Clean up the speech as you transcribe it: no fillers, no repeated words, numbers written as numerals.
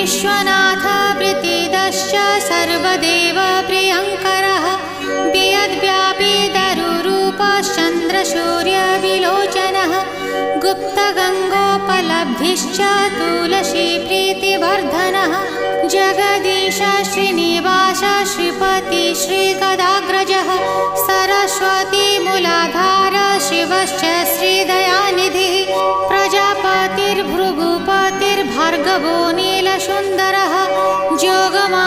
विश्वनाथ वृत्तिदश्च सर्वदेव प्रियङ्करः वियद्व्यापी दरुरूपश्चन्द्रसूर्यविलोचनः गुप्तगङ्गोपलब्धिश्च तुलसीप्रीतिवर्धनः जगदीश श्रीनिवास श्रीपति श्रीगदाग्रजः सरस्वती मूलाधार शिवश्च श्रीदयानिधिः प्रजापतिर्भृगुपतिर्भार्गवो नीलसुन्दरः जोगमा